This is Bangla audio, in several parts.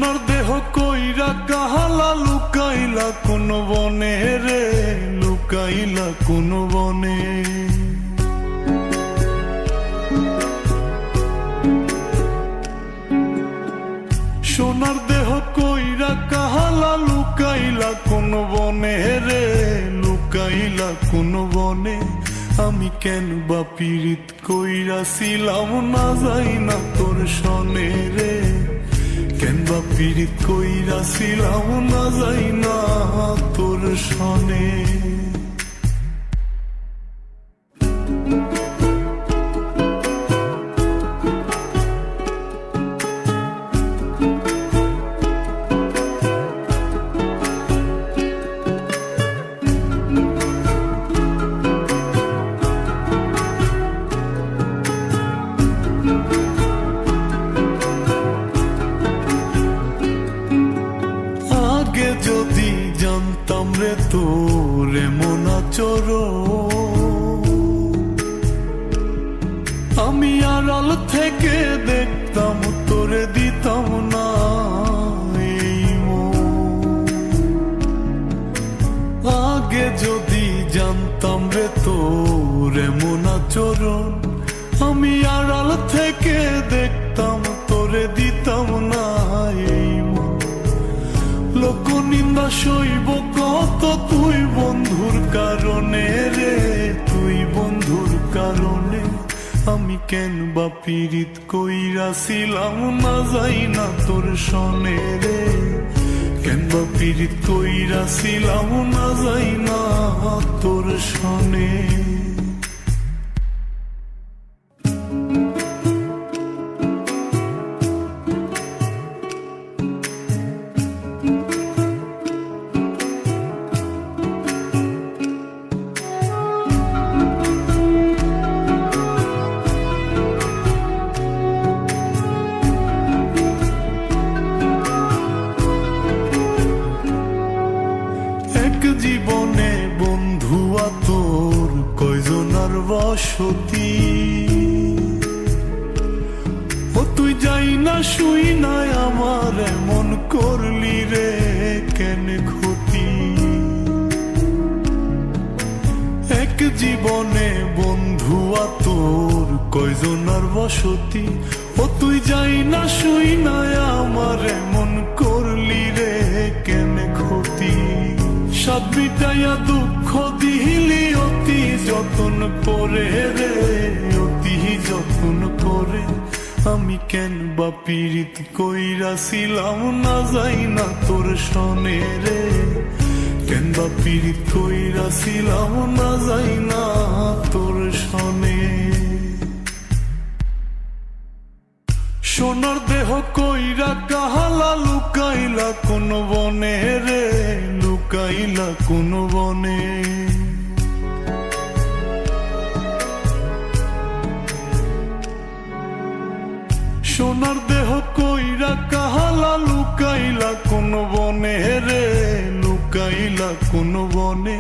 সোনার দেহ কইরা কাহালা লুকাইলা কোন বনে রে, লুকাইলা কোন বনে। সোনার দেহ কইরা কাহালা লুকাইলা কোন বনে রে, লুকাইলা কোন বনে। আমি কেন বা পীড়িত কইরাছিলাম না যাই না তোর সনে রে, কেন বা পীড়িত কইরাছিলাম না যাই না তোর সনে। যদি জানতাম রে তোর এমন আচরণ, আমি আড়াল থেকে দেখতাম তোরে দিতাম না এই মন। আগে যদি জানতাম রে তোর এমন আচরণ, আমি আড়াল থেকে দেখতাম তোরে দিতাম না এই মন। লোক নিন্দা সইব কত তুই বন্ধুর কারণে রে, তুই বন্ধুর কারণে। আমি কেন বা পীড়িত কইরাছিলাম না যাই না তোর সনে রে, কেন বা পীড়িত কইরাছিলাম না যাই না তোর সনে। জীবনে বন্ধু তোর কয়জনার বসতি, ও তুই যাই না শুই নাই আমার এমন করলি রে কেন ক্ষতি। এক জীবনে বন্ধু তোর কয়জনার বসতি, ও তুই যাই না শুই নাই আমার এমন করলি রে কেন ক্ষতি। সাত বিটাইয়া দুঃখ দিলি অতি যতন করে রে, অতি যতন করে। আমি কেন বা পীড়িত কইরাছিলাম না যাই না তোর সনে রে, কেন বা পীড়িত কইরাছিলাম না যাই না তোর সনে। সোনার দেহ কইরা কাহালা লুকাইলা কোন বনে রে, লুকাইলা কোন বনে। সোনার দেহ কইরা কাহালা লুকাইলা কোন বনে রে, লুকাইলা কোন বনে।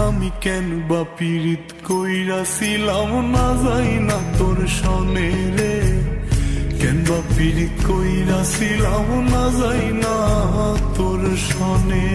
আমি কেন বা পীড়িত কইরাছিলাম না যাই না তোর সনে রে, কেন বা পীড়িত কইরাছিলাম না যাই না তোর সনে।